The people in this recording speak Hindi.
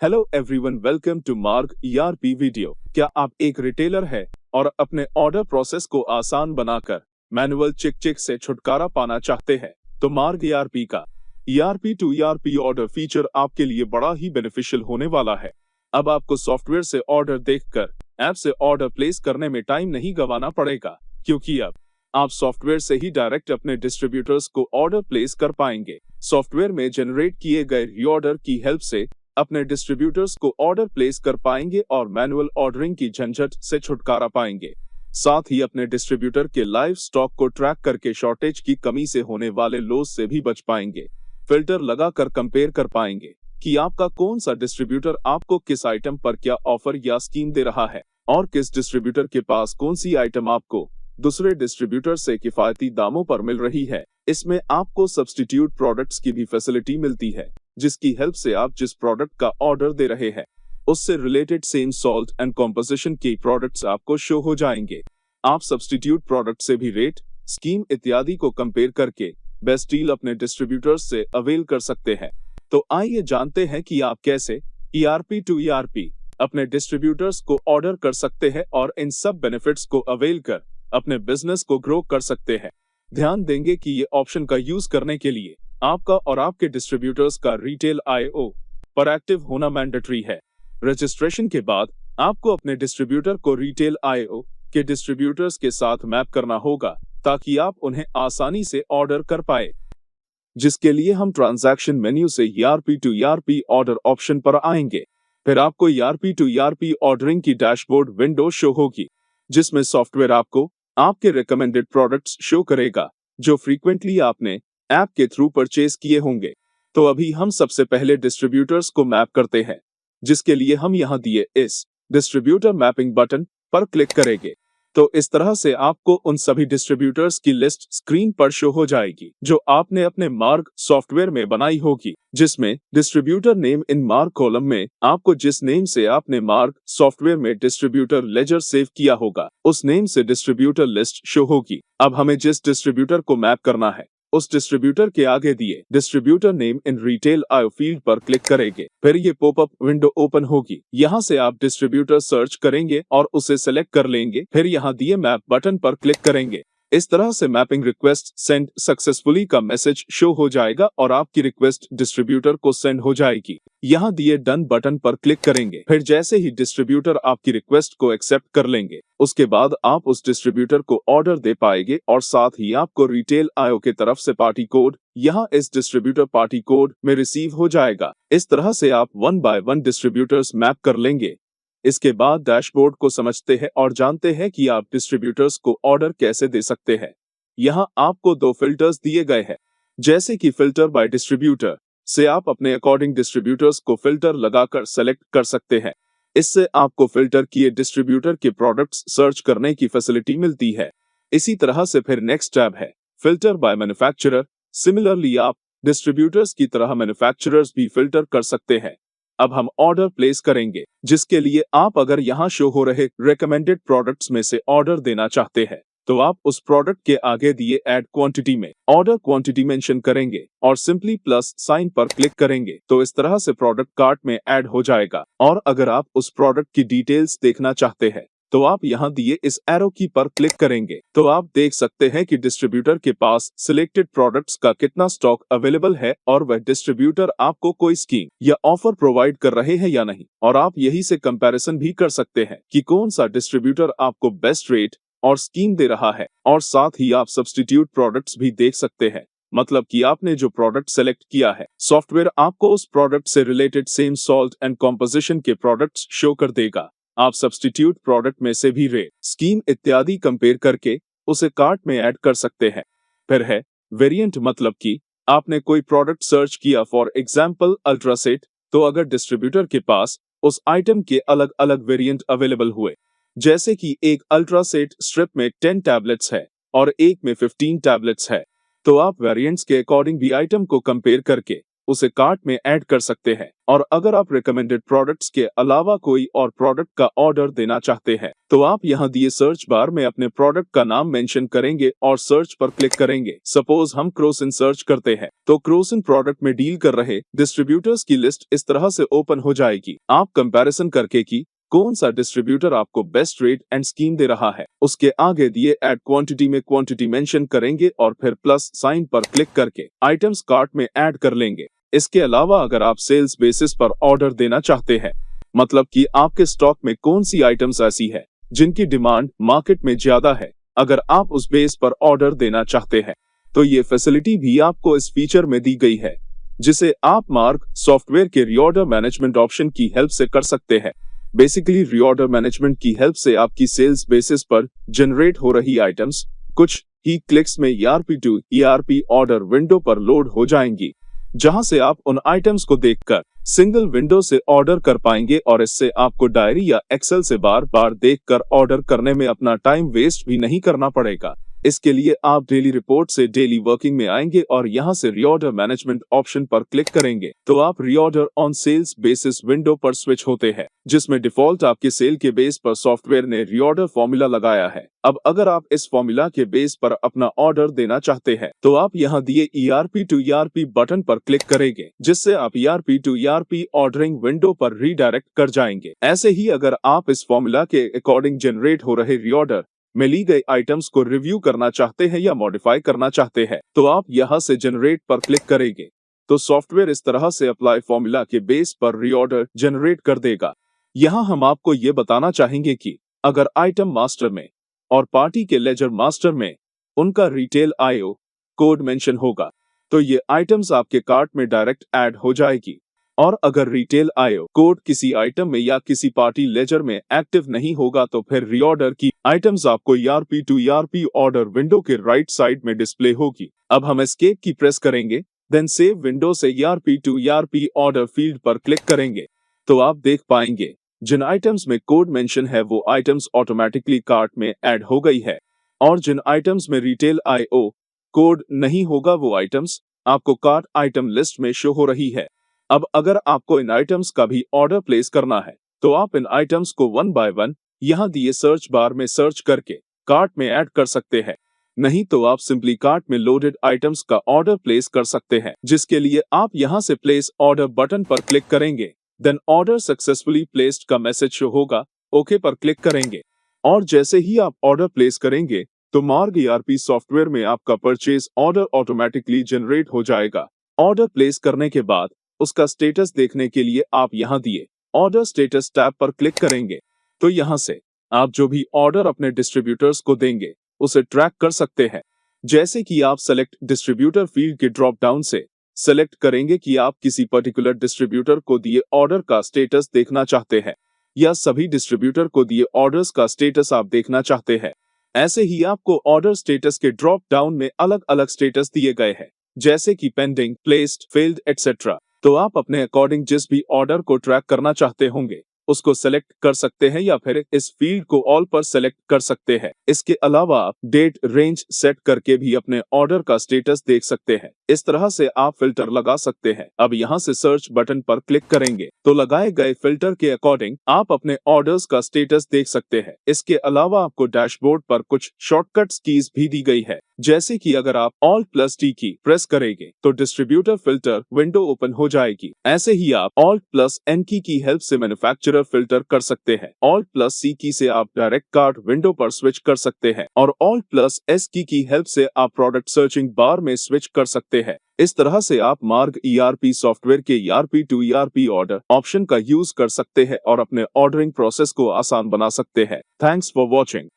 हेलो एवरीवन, वेलकम टू मार्ग ईआरपी वीडियो। क्या आप एक रिटेलर है और अपने ऑर्डर प्रोसेस को आसान बनाकर मैनुअल चिक से छुटकारा पाना चाहते हैं? तो मार्ग ईआरपी का ERP to ERP order feature आपके लिए बड़ा ही बेनिफिशियल होने वाला है। अब आपको सॉफ्टवेयर से ऑर्डर देखकर ऐप से ऑर्डर प्लेस करने में टाइम नहीं गंवाना पड़ेगा, क्योंकि अब आप सॉफ्टवेयर से ही डायरेक्ट अपने डिस्ट्रीब्यूटर्स को ऑर्डर प्लेस कर पाएंगे। सॉफ्टवेयर में जनरेट किए गए रीऑर्डर की हेल्प से अपने डिस्ट्रीब्यूटर्स को ऑर्डर प्लेस कर पाएंगे और मैनुअल ऑर्डरिंग की झंझट से छुटकारा पाएंगे। साथ ही अपने डिस्ट्रीब्यूटर के लाइव स्टॉक को ट्रैक करके शॉर्टेज की कमी से होने वाले लॉस से भी बच पाएंगे। फिल्टर लगाकर कंपेयर कर पाएंगे कि आपका कौन सा डिस्ट्रीब्यूटर आपको किस आइटम पर क्या ऑफर या स्कीम दे रहा है और किस डिस्ट्रीब्यूटर के पास कौन सी आइटम आपको दूसरे डिस्ट्रीब्यूटर से किफायती दामों पर मिल रही है। इसमें आपको सब्स्टिट्यूट प्रोडक्ट्स की भी फैसिलिटी मिलती है, जिसकी हेल्प से आप जिस प्रोडक्ट का ऑर्डर दे रहे हैं उससे related same salt and composition के प्रोडक्ट्स आपको शो हो जाएंगे। आप सब्स्टिट्यूट प्रोडक्ट से भी रेट, स्कीम इत्यादि को कंपेयर करके बेस्ट डील अपने डिस्ट्रीब्यूटर्स से अवेल कर सकते हैं। तो आइए जानते हैं कि आप कैसे ईआरपी टू ईआरपी अपने डिस्ट्रीब्यूटर्स को ऑर्डर कर सकते हैं और इन सब बेनिफिट्स को अवेल कर अपने बिजनेस को ग्रो कर सकते हैं। ध्यान देंगे कि ये ऑप्शन का यूज करने के लिए आपका और आपके डिस्ट्रीब्यूटर्स का रिटेल आईओ पर एक्टिव होना मैंडेटरी है। रजिस्ट्रेशन के बाद आपको अपने डिस्ट्रीब्यूटर को रिटेल आईओ के डिस्ट्रीब्यूटर्स के साथ मैप करना होगा ताकि आप उन्हें आसानी से ऑर्डर कर पाए, जिसके लिए हम ट्रांजैक्शन मेन्यू से ERP to ERP order option पर आएंगे। फिर आपको ईआरपी टू ईआरपी ऑर्डरिंग की डैशबोर्ड विंडो शो होगी, जिसमें सॉफ्टवेयर आपको आपके रिकमेंडेड प्रोडक्ट्स शो करेगा जो फ्रीक्वेंटली आपने ऐप के थ्रू परचेज किए होंगे। तो अभी हम सबसे पहले डिस्ट्रीब्यूटर्स को मैप करते हैं, जिसके लिए हम यहाँ दिए इस डिस्ट्रीब्यूटर मैपिंग बटन पर क्लिक करेंगे। तो इस तरह से आपको उन सभी डिस्ट्रीब्यूटर्स की लिस्ट स्क्रीन पर शो हो जाएगी जो आपने अपने मार्ग सॉफ्टवेयर में बनाई होगी, जिसमें डिस्ट्रीब्यूटर नेम इन मार्ग कॉलम में आपको जिस नेम से आपने मार्ग सॉफ्टवेयर में डिस्ट्रीब्यूटर लेजर सेव किया होगा उस नेम से डिस्ट्रीब्यूटर लिस्ट शो होगी। अब हमें जिस डिस्ट्रीब्यूटर को मैप करना है उस डिस्ट्रीब्यूटर के आगे दिए distributor name in retail IO field पर क्लिक करेंगे। फिर ये पॉपअप विंडो ओपन होगी। यहाँ से आप डिस्ट्रीब्यूटर सर्च करेंगे और उसे सेलेक्ट कर लेंगे। फिर यहाँ दिए मैप बटन पर क्लिक करेंगे। इस तरह से मैपिंग रिक्वेस्ट सेंड सक्सेसफुली का मैसेज शो हो जाएगा और आपकी रिक्वेस्ट डिस्ट्रीब्यूटर को सेंड हो जाएगी। यहाँ दिए डन बटन पर क्लिक करेंगे। फिर जैसे ही डिस्ट्रीब्यूटर आपकी रिक्वेस्ट को एक्सेप्ट कर लेंगे, उसके बाद आप उस डिस्ट्रीब्यूटर को ऑर्डर दे पाएंगे और साथ ही आपको रिटेल आईओ के तरफ से पार्टी कोड यहाँ इस डिस्ट्रीब्यूटर पार्टी कोड में रिसीव हो जाएगा। इस तरह से आप 1 बाय 1 डिस्ट्रीब्यूटर्स मैप कर लेंगे। इसके बाद डैशबोर्ड को समझते हैं और जानते हैं कि आप डिस्ट्रीब्यूटर्स को ऑर्डर कैसे दे सकते हैं। यहाँ आपको 2 फिल्टर्स दिए गए हैं, जैसे कि फिल्टर बाय डिस्ट्रीब्यूटर से आप अपने अकॉर्डिंग डिस्ट्रीब्यूटर्स को फिल्टर लगाकर सेलेक्ट कर सकते हैं। इससे आपको फिल्टर किए डिस्ट्रीब्यूटर के प्रोडक्ट्स सर्च करने की फैसिलिटी मिलती है। इसी तरह से फिर नेक्स्ट टैब है फिल्टर बाय मैन्युफैक्चरर। सिमिलरली आप डिस्ट्रीब्यूटर्स की तरह मैन्युफैक्चरर्स भी फिल्टर कर सकते हैं। अब हम ऑर्डर प्लेस करेंगे, जिसके लिए आप अगर यहाँ शो हो रहे रिकमेंडेड प्रोडक्ट्स में से ऑर्डर देना चाहते हैं तो आप उस प्रोडक्ट के आगे दिए ऐड क्वांटिटी में ऑर्डर क्वांटिटी मेंशन करेंगे और सिंपली प्लस साइन पर क्लिक करेंगे। तो इस तरह से प्रोडक्ट कार्ट में ऐड हो जाएगा। और अगर आप उस प्रोडक्ट की डिटेल्स देखना चाहते हैं तो आप यहाँ दिए इस एरो की पर क्लिक करेंगे। तो आप देख सकते हैं कि डिस्ट्रीब्यूटर के पास सिलेक्टेड प्रोडक्ट्स का कितना स्टॉक अवेलेबल है और वह डिस्ट्रीब्यूटर आपको कोई स्कीम या ऑफर प्रोवाइड कर रहे हैं या नहीं। और आप यही से कंपैरिजन भी कर सकते हैं कि कौन सा डिस्ट्रीब्यूटर आपको बेस्ट रेट और स्कीम दे रहा है। और साथ ही आप सब्स्टिट्यूट प्रोडक्ट्स भी देख सकते हैं, मतलब कि आपने जो प्रोडक्ट सेलेक्ट किया है सॉफ्टवेयर आपको उस प्रोडक्ट से related same salt and composition के प्रोडक्ट्स शो कर देगा। आप सब्स्टिट्यूट प्रोडक्ट में से भी रेट, स्कीम इत्यादि कंपेयर करके उसे कार्ट में ऐड कर सकते हैं। फिर है वेरिएंट, मतलब कि आपने कोई प्रोडक्ट सर्च किया, फॉर एग्जांपल अल्ट्रासेट, तो अगर डिस्ट्रीब्यूटर के पास उस आइटम के अलग अलग वेरिएंट अवेलेबल हुए, जैसे कि एक अल्ट्रासेट स्ट्रिप में 10 टैबलेट्स है और एक में 15 टैबलेट्स है, तो आप वेरिएंट्स के अकॉर्डिंग भी आइटम को कंपेयर करके उसे कार्ट में ऐड कर सकते हैं। और अगर आप रिकमेंडेड प्रोडक्ट्स के अलावा कोई और प्रोडक्ट का ऑर्डर देना चाहते हैं तो आप यहाँ दिए सर्च बार में अपने प्रोडक्ट का नाम मेंशन करेंगे और सर्च पर क्लिक करेंगे। सपोज हम क्रोसिन सर्च करते हैं तो क्रोसिन प्रोडक्ट में डील कर रहे डिस्ट्रीब्यूटर्स की लिस्ट इस तरह से ओपन हो जाएगी। आप कंपैरिजन करके कि कौन सा डिस्ट्रीब्यूटर आपको बेस्ट रेट एंड स्कीम दे रहा है उसके आगे दिए ऐड क्वांटिटी में क्वांटिटी मेंशन करेंगे और फिर प्लस साइन पर क्लिक करके आइटम्स कार्ट में ऐड कर लेंगे। इसके अलावा अगर आप सेल्स बेसिस पर ऑर्डर देना चाहते हैं, मतलब कि आपके स्टॉक में कौन सी आइटम्स ऐसी है जिनकी डिमांड मार्केट में ज्यादा है, अगर आप उस बेस पर ऑर्डर देना चाहते हैं तो ये फैसिलिटी भी आपको इस फीचर में दी गई है, जिसे आप मार्ग सॉफ्टवेयर के रीऑर्डर मैनेजमेंट ऑप्शन की हेल्प से कर सकते हैं। बेसिकली रीऑर्डर मैनेजमेंट की हेल्प से आपकी सेल्स बेसिस पर जनरेट हो रही आइटम्स कुछ ही क्लिक्स में ERP to ERP order window पर लोड हो जाएंगी, जहां से आप उन आइटम्स को देखकर सिंगल विंडो से ऑर्डर कर पाएंगे और इससे आपको डायरी या एक्सेल से बार बार देखकर ऑर्डर करने में अपना टाइम वेस्ट भी नहीं करना पड़ेगा। इसके लिए आप डेली रिपोर्ट से डेली वर्किंग में आएंगे और यहां से रीऑर्डर मैनेजमेंट ऑप्शन पर क्लिक करेंगे तो आप reorder on sales basis window पर स्विच होते हैं, जिसमें डिफॉल्ट आपके सेल के बेस पर सॉफ्टवेयर ने रीऑर्डर फॉर्मूला लगाया है। अब अगर आप इस फॉर्मूला के बेस पर अपना ऑर्डर देना चाहते हैं तो आप यहां दिए ERP टू ERP बटन पर क्लिक करेंगे, जिससे आप ERP to ERP ordering window पर रीडायरेक्ट कर जाएंगे। ऐसे ही अगर आप इस फॉर्मूला के अकॉर्डिंग जनरेट हो रहे रीऑर्डर में ली गई आइटम्स को रिव्यू करना चाहते हैं या मॉडिफाई करना चाहते हैं तो आप यहां से जनरेट पर क्लिक करेंगे तो सॉफ्टवेयर इस तरह से अप्लाई फॉर्मूला के बेस पर रीऑर्डर जनरेट कर देगा। यहां हम आपको ये बताना चाहेंगे कि अगर आइटम मास्टर में और पार्टी के लेजर मास्टर में उनका रिटेल IO कोड मेंशन होगा तो ये आइटम्स आपके कार्ट में डायरेक्ट ऐड हो जाएगी, और अगर रिटेल IO कोड किसी आइटम में या किसी पार्टी लेजर में एक्टिव नहीं होगा तो फिर रीऑर्डर की आइटम्स आपको ERP to ERP order window के राइट साइड में डिस्प्ले होगी। अब हम एस्केप की प्रेस करेंगे, देन सेव विंडो से ERP to ERP order field पर क्लिक करेंगे तो आप देख पाएंगे जिन आइटम्स में कोड मेंशन है वो आइटम्स ऑटोमेटिकली कार्ट में ऐड हो गई है, और जिन आइटम्स में रिटेल IO कोड नहीं होगा वो आइटम्स आपको कार्ट आइटम लिस्ट में शो हो रही है। अब अगर आपको इन आइटम्स का भी ऑर्डर प्लेस करना है तो आप इन आइटम्स को वन बाय वन यहाँ दिए सर्च बार में सर्च करके कार्ट में ऐड कर सकते हैं, नहीं तो आप सिंपली कार्ट में लोडेड आइटम्स का ऑर्डर प्लेस कर सकते हैं, जिसके लिए आप यहाँ से प्लेस ऑर्डर बटन पर क्लिक करेंगे। देन ऑर्डर सक्सेसफुली प्लेस्ड का मैसेज शो होगा, ओके पर क्लिक करेंगे और जैसे ही आप ऑर्डर प्लेस करेंगे तो मार्ग ERP सॉफ्टवेयर में आपका परचेज ऑर्डर ऑटोमेटिकली जनरेट हो जाएगा। ऑर्डर प्लेस करने के बाद उसका स्टेटस देखने के लिए आप यहाँ दिए ऑर्डर स्टेटस टैब पर क्लिक करेंगे तो यहाँ से आप जो भी ऑर्डर अपने डिस्ट्रीब्यूटर्स को देंगे उसे ट्रैक कर सकते हैं। जैसे कि आप सेलेक्ट डिस्ट्रीब्यूटर फील्ड के ड्रॉप डाउन से सेलेक्ट करेंगे कि आप किसी पर्टिकुलर डिस्ट्रीब्यूटर को दिए ऑर्डर का स्टेटस देखना चाहते हैं या सभी डिस्ट्रीब्यूटर को दिए ऑर्डर्स का स्टेटस आप देखना चाहते हैं। ऐसे ही आपको ऑर्डर स्टेटस के ड्रॉप डाउन में अलग अलग स्टेटस दिए गए हैं, जैसे कि पेंडिंग, प्लेस्ड, फेल्ड एटसेट्रा। तो आप अपने अकॉर्डिंग जिस भी ऑर्डर को ट्रैक करना चाहते होंगे उसको सेलेक्ट कर सकते हैं या फिर इस फील्ड को ऑल पर सेलेक्ट कर सकते हैं। इसके अलावा आप डेट रेंज सेट करके भी अपने ऑर्डर का स्टेटस देख सकते हैं। इस तरह से आप फिल्टर लगा सकते हैं। अब यहाँ से सर्च बटन पर क्लिक करेंगे तो लगाए गए फिल्टर के अकॉर्डिंग आप अपने ऑर्डर्स का स्टेटस देख सकते हैं। इसके अलावा आपको डैशबोर्ड पर कुछ शॉर्टकट्स कीज भी दी गई है, जैसे कि अगर आप Alt+T की प्रेस करेंगे तो डिस्ट्रीब्यूटर फिल्टर विंडो ओपन हो जाएगी। ऐसे ही आप Alt+N की हेल्प से मैन्युफैक्चरर फिल्टर कर सकते हैं। Alt+C की से आप डायरेक्ट कार्ट विंडो पर स्विच कर सकते हैं और Alt+S की हेल्प से आप प्रोडक्ट सर्चिंग बार में स्विच कर सकते हैं। इस तरह से आप मार्ग ERP सॉफ्टवेयर के ERP to ERP order option का यूज कर सकते हैं और अपने ऑर्डरिंग प्रोसेस को आसान बना सकते हैं। Thanks for watching.